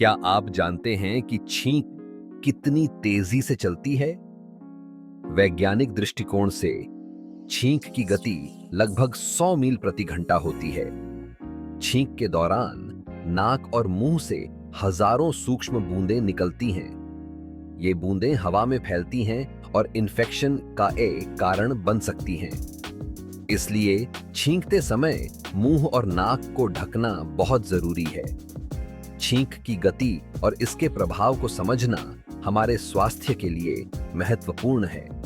क्या आप जानते हैं कि छींक कितनी तेजी से चलती है? वैज्ञानिक दृष्टिकोण से छींक की गति लगभग 100 मील प्रति घंटा होती है। छींक के दौरान नाक और मुंह से हजारों सूक्ष्म बूंदें निकलती हैं। ये बूंदें हवा में फैलती हैं और इन्फेक्शन का एक कारण बन सकती हैं। इसलिए छींकते समय मुंह और नाक को ढकना बहुत जरूरी है। छींक की गति और इसके प्रभाव को समझना हमारे स्वास्थ्य के लिए महत्वपूर्ण है।